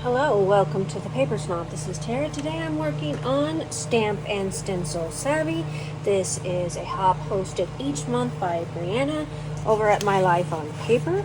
Hello, welcome to the Paper Snob. This is Tara. Today I'm working on Stamp and Stencil Savvy. This is a hop hosted each month by Brianna over at My Life on Paper.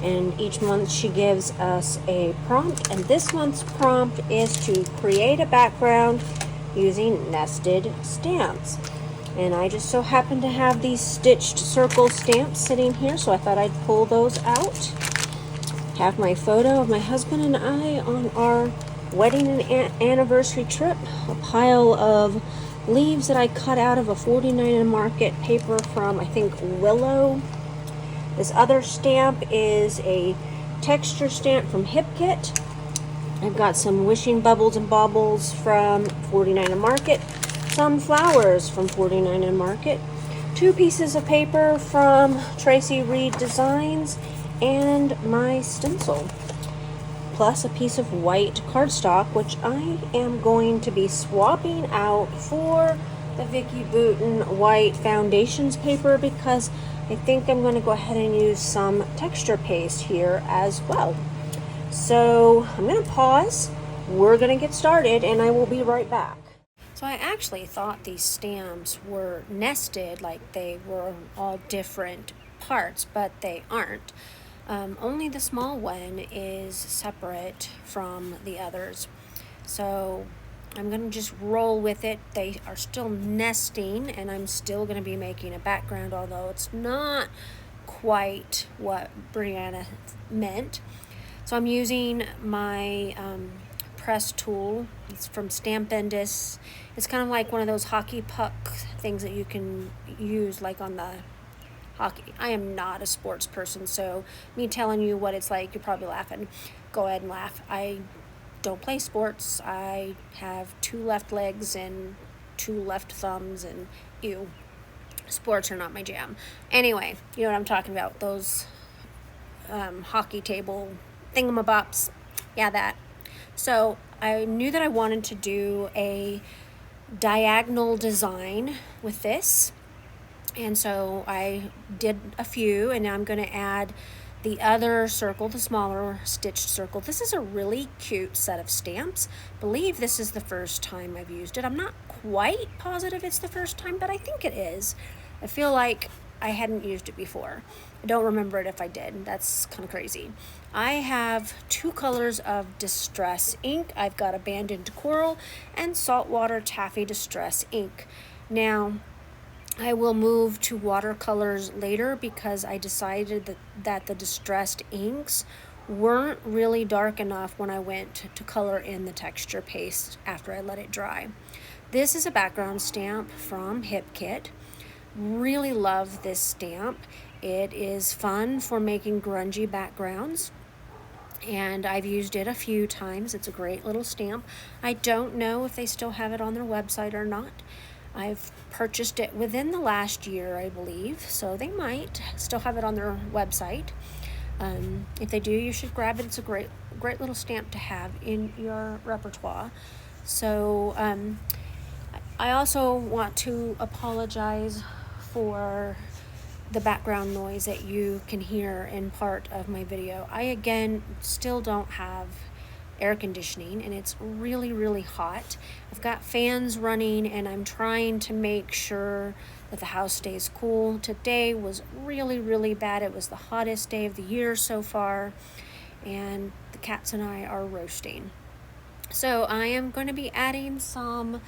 And each month she gives us a prompt. And this month's prompt is to create a background using nested stamps. And I just so happen to have these stitched circle stamps sitting here, so I thought I'd pull those out. Have my photo of my husband and I on our wedding and anniversary trip. A pile of leaves that I cut out of a 49 Market paper from, I think, Willow. This other stamp is a texture stamp from Hip Kit. I've got some wishing bubbles and baubles from 49 Market. Some flowers from 49 Market. 2 pieces of paper from Tracy Reed Designs. And my stencil, plus a piece of white cardstock, which I am going to be swapping out for the Vicky Bouton white foundations paper, because I think I'm going to go ahead and use some texture paste here as well. So I'm going to pause, we're going to get started, and I will be right back. So I actually thought these stamps were nested, like they were all different parts, but they aren't. Only the small one is separate from the others. So I'm going to just roll with it. They are still nesting, and I'm still going to be making a background, although it's not quite what Brianna meant. So I'm using my press tool. It's from Stampendous. It's kind of like one of those hockey puck things that you can use like on the hockey. I am not a sports person, so me telling you what it's like, you're probably laughing. Go ahead and laugh. I don't play sports. I have 2 left legs and 2 left thumbs, and ew, sports are not my jam. Anyway, you know what I'm talking about, those hockey table thingamabops. Yeah, that. So I knew that I wanted to do a diagonal design with this. And so I did a few, and now I'm going to add the other circle, the smaller stitched circle. This is a really cute set of stamps. I believe this is the first time I've used it. I'm not quite positive it's the first time, but I think it is. I feel like I hadn't used it before. I don't remember it if I did. That's kind of crazy. I have 2 colors of Distress ink. I've got Abandoned Coral and Saltwater Taffy Distress ink. Now, I will move to watercolors later because I decided that the distressed inks weren't really dark enough when I went to color in the texture paste after I let it dry. This is a background stamp from Hip Kit. Really love this stamp. It is fun for making grungy backgrounds, and I've used it a few times. It's a great little stamp. I don't know if they still have it on their website or not. I've purchased it within the last year, I believe, so they might still have it on their website. If they do, you should grab it. It's a great little stamp to have in your repertoire. So I also want to apologize for the background noise that you can hear in part of my video. I, again, still don't have air conditioning, and it's really hot. I've got fans running, and I'm trying to make sure that the house stays cool. Today was really bad. It was the hottest day of the year so far, and the cats and I are roasting. So I am going to be adding some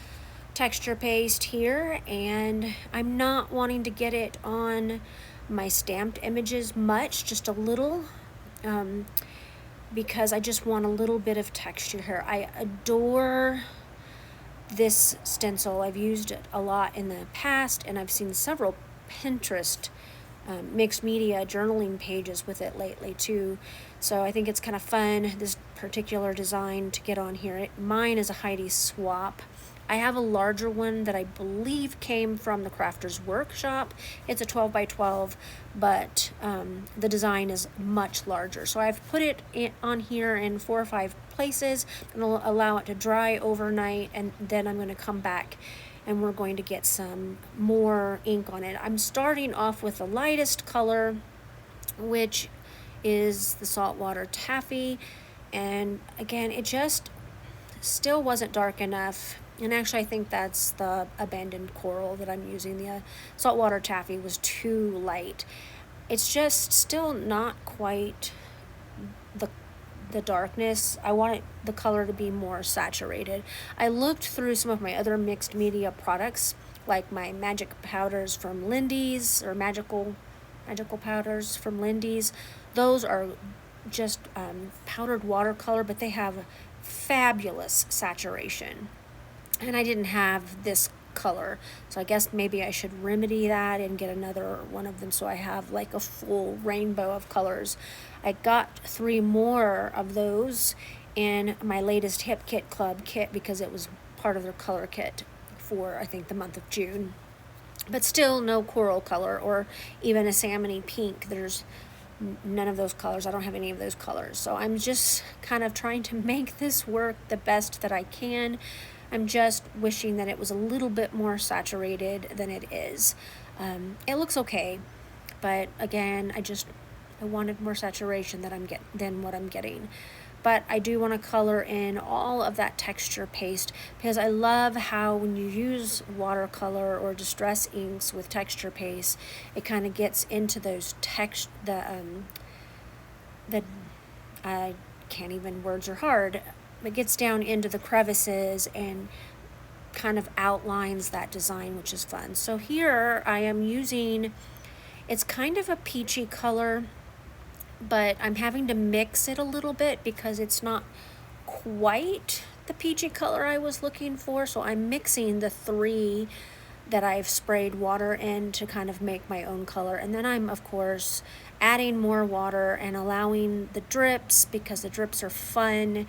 texture paste here, and I'm not wanting to get it on my stamped images much, just a little, because I just want a little bit of texture here. I adore this stencil. I've used it a lot in the past, and I've seen several Pinterest mixed media journaling pages with it lately too. So I think it's kind of fun, this particular design, to get on here. Mine is a Heidi swap. I have a larger one that I believe came from the Crafter's Workshop. It's a 12 by 12, but the design is much larger. So I've put it on here in 4 or 5 places, and I'll allow it to dry overnight, and then I'm going to come back and we're going to get some more ink on it. I'm starting off with the lightest color, which is the Saltwater Taffy, And again, it just still wasn't dark enough. And actually, I think that's the abandoned coral that I'm using. The saltwater taffy was too light. It's just still not quite the darkness. I want the color to be more saturated. I looked through some of my other mixed media products, like my magic powders from Lindy's, or magical powders from Lindy's. Those are just powdered watercolor, but they have fabulous saturation. And I didn't have this color, so I guess maybe I should remedy that and get another one of them so I have like a full rainbow of colors. I got 3 more of those in my latest Hip Kit Club kit because it was part of their color kit for, I think, the month of June. But still no coral color or even a salmony pink. There's none of those colors. I don't have any of those colors. So I'm just kind of trying to make this work the best that I can. I'm just wishing that it was a little bit more saturated than it is. It looks okay, but again, I wanted more saturation than what I'm getting. But I do want to color in all of that texture paste because I love how when you use watercolor or distress inks with texture paste, it kind of gets into those I can't even, words are hard. It gets down into the crevices and kind of outlines that design, which is fun. So here I am using, it's kind of a peachy color, but I'm having to mix it a little bit because it's not quite the peachy color I was looking for. So I'm mixing the 3 that I've sprayed water in to kind of make my own color. And then I'm, of course, adding more water and allowing the drips because the drips are fun.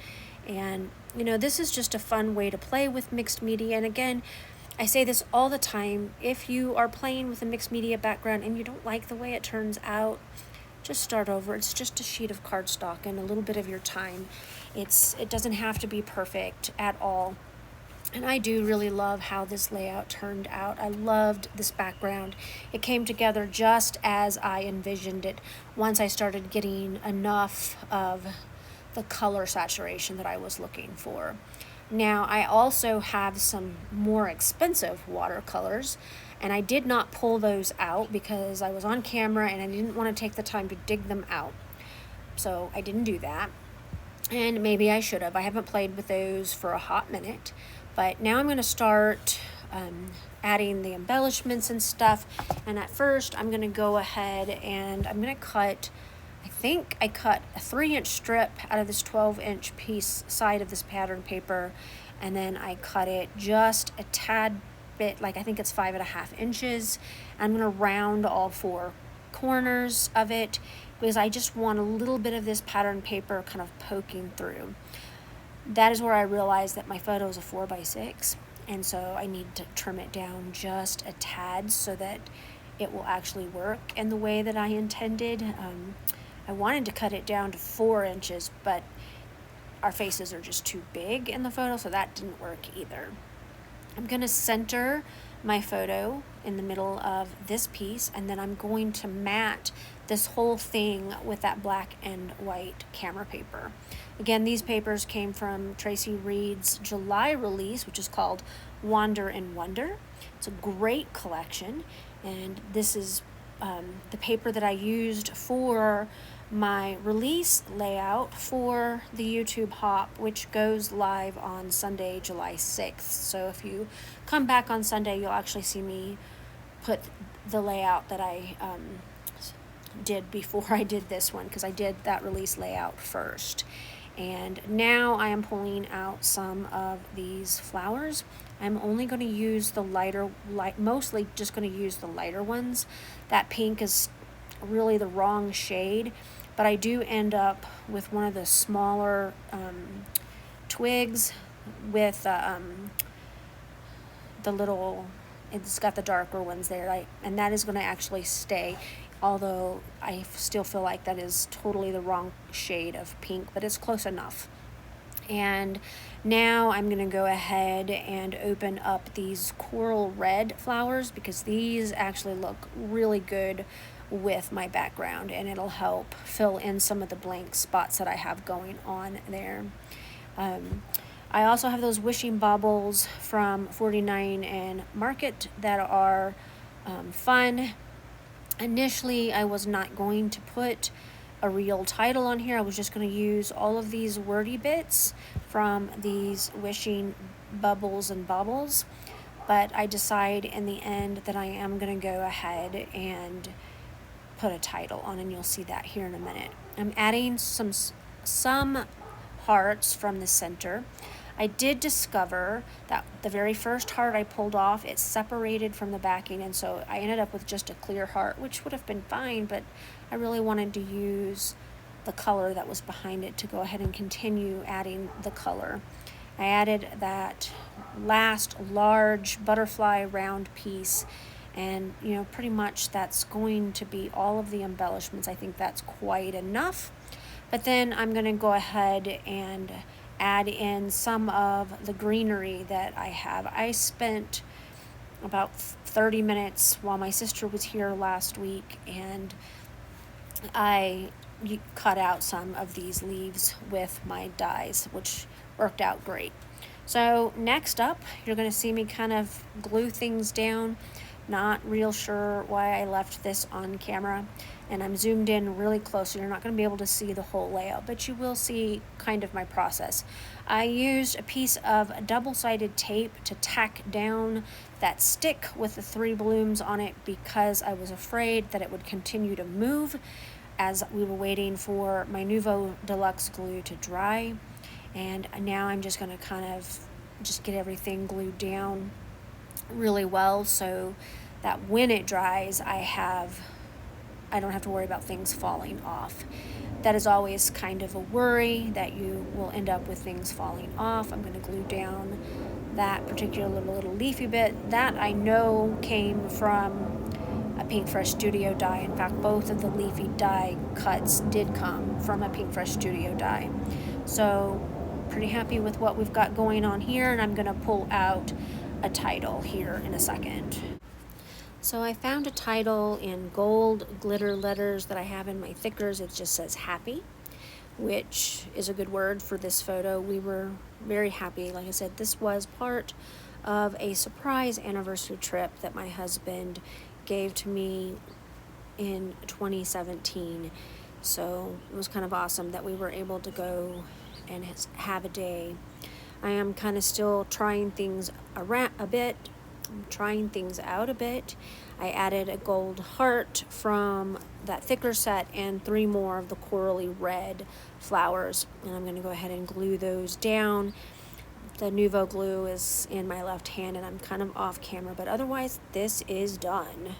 And, you know, this is just a fun way to play with mixed media. And again, I say this all the time, if you are playing with a mixed media background and you don't like the way it turns out, just start over. It's just a sheet of cardstock and a little bit of your time. It doesn't have to be perfect at all. And I do really love how this layout turned out. I loved this background. It came together just as I envisioned it once I started getting enough of the color saturation that I was looking for. Now, I also have some more expensive watercolors, and I did not pull those out because I was on camera and I didn't want to take the time to dig them out. So I didn't do that. And maybe I should have. I haven't played with those for a hot minute. But now I'm going to start adding the embellishments and stuff. And at first, I'm going to go ahead and I'm going to cut, I think I cut a 3-inch strip out of this 12-inch piece side of this pattern paper. And then I cut it just a tad bit, like I think it's 5.5 inches. I'm going to round all 4 corners of it because I just want a little bit of this pattern paper kind of poking through. That is where I realized that my photo is a 4x6, and so I need to trim it down just a tad so that it will actually work in the way that I intended. I wanted to cut it down to 4 inches, but our faces are just too big in the photo, so that didn't work either. I'm going to center my photo in the middle of this piece, and then I'm going to mat this whole thing with that black and white camera paper. Again, these papers came from Tracy Reed's July release, which is called Wander and Wonder. It's a great collection, and this is the paper that I used for my release layout for the YouTube Hop, which goes live on Sunday, July 6th. So if you come back on Sunday, you'll actually see me put the layout that I did before I did this one, because I did that release layout first. And now I am pulling out some of these flowers. I'm only going to use the mostly just going to use the lighter ones. That pink is really the wrong shade, but I do end up with one of the smaller twigs with the little, it's got the darker ones there, and that is going to actually stay, although I still feel like that is totally the wrong shade of pink, but it's close enough. And now I'm going to go ahead and open up these coral red flowers, because these actually look really good with my background, and it'll help fill in some of the blank spots that I have going on there. I also have those wishing baubles from 49 and Market that are fun. Initially, I was not going to put a real title on here. I was just going to use all of these wordy bits from these wishing bubbles and baubles, but I decide in the end that I am going to go ahead and put a title on, and you'll see that here in a minute. I'm adding some hearts from the center. I did discover that the very first heart I pulled off, it separated from the backing, and so I ended up with just a clear heart, which would have been fine, but I really wanted to use the color that was behind it to go ahead and continue adding the color. I added that last large butterfly round piece, and pretty much that's going to be all of the embellishments. I think that's quite enough. But then I'm going to go ahead and add in some of the greenery that I have. I spent about 30 minutes while my sister was here last week, and I cut out some of these leaves with my dies, which worked out great. So next up, you're going to see me kind of glue things down. Not real sure why I left this on camera, and I'm zoomed in really close, so you're not going to be able to see the whole layout, but you will see kind of my process. I used a piece of double-sided tape to tack down that stick with the 3 blooms on it because I was afraid that it would continue to move as we were waiting for my Nuvo Deluxe glue to dry. And now I'm just going to kind of just get everything glued down really well so that when it dries, I don't have to worry about things falling off. That is always kind of a worry, that you will end up with things falling off. I'm going to glue down that particular little leafy bit. That I know came from a Pink Fresh Studio die. In fact, both of the leafy die cuts did come from a Pink Fresh Studio die. So pretty happy with what we've got going on here, and I'm going to pull out a title here in a second. So I found a title in gold glitter letters that I have in my thickers. It just says happy, which is a good word for this photo. We were very happy. Like I said, this was part of a surprise anniversary trip that my husband gave to me in 2017. So it was kind of awesome that we were able to go and have a day. I am kind of still trying things around a bit. I'm trying things out a bit. I added a gold heart from that thicker set and 3 more of the corally red flowers. And I'm going to go ahead and glue those down. The Nuvo glue is in my left hand and I'm kind of off camera, but otherwise this is done.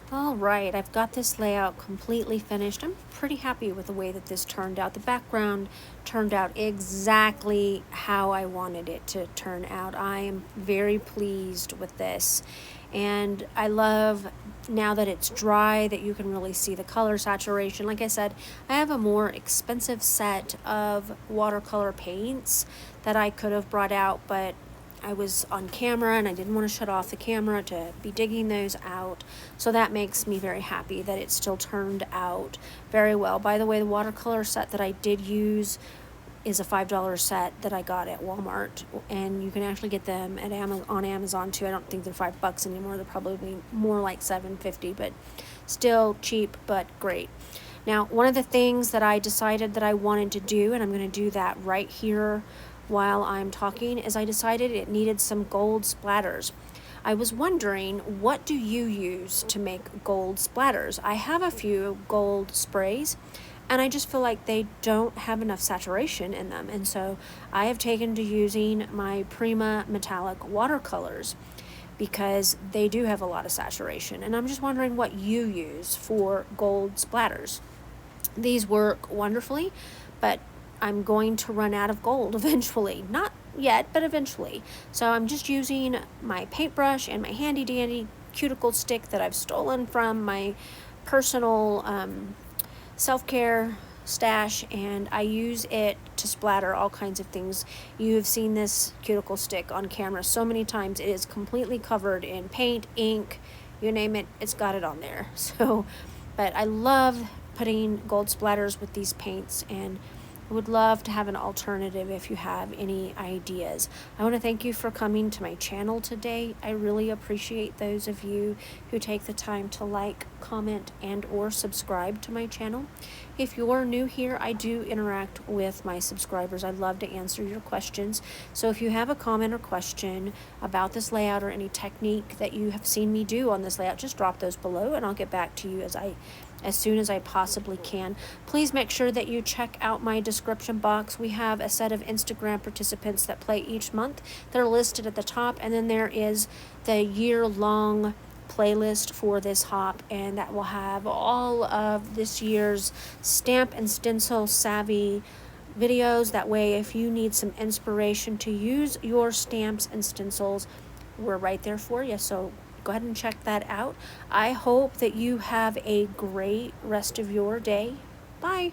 Alright, I've got this layout completely finished. I'm pretty happy with the way that this turned out. The background turned out exactly how I wanted it to turn out. I am very pleased with this. And I love now that it's dry that you can really see the color saturation. Like I said, I have a more expensive set of watercolor paints that I could have brought out, but I was on camera and I didn't want to shut off the camera to be digging those out. So that makes me very happy that it still turned out very well. By the way, the watercolor set that I did use is a $5 set that I got at Walmart, and you can actually get them at on Amazon too. I don't think they're $5 anymore. They're probably more like $7.50, but still cheap but great. Now, one of the things that I decided that I wanted to do, and I'm going to do that right here while I'm talking, is I decided it needed some gold splatters. I was wondering, what do you use to make gold splatters? I have a few gold sprays, and I just feel like they don't have enough saturation in them. And so I have taken to using my Prima metallic watercolors because they do have a lot of saturation. And I'm just wondering what you use for gold splatters. These work wonderfully, but I'm going to run out of gold eventually. Not yet, but eventually. So I'm just using my paintbrush and my handy dandy cuticle stick that I've stolen from my personal self-care stash, and I use it to splatter all kinds of things. You have seen this cuticle stick on camera so many times. It is completely covered in paint, ink, you name it, it's got it on there. So, but I love putting gold splatters with these paints, and I would love to have an alternative if you have any ideas. I want to thank you for coming to my channel today. I really appreciate those of you who take the time to like, comment, and or subscribe to my channel. If you're new here, I do interact with my subscribers. I love to answer your questions. So if you have a comment or question about this layout or any technique that you have seen me do on this layout, just drop those below and I'll get back to you as soon as I possibly can. Please make sure that you check out my description box. We have a set of Instagram participants that play each month. They're listed at the top, and then there is the year-long playlist for this hop, and that will have all of this year's stamp and stencil savvy videos. That way, if you need some inspiration to use your stamps and stencils, we're right there for you. So go ahead and check that out. I hope that you have a great rest of your day. Bye.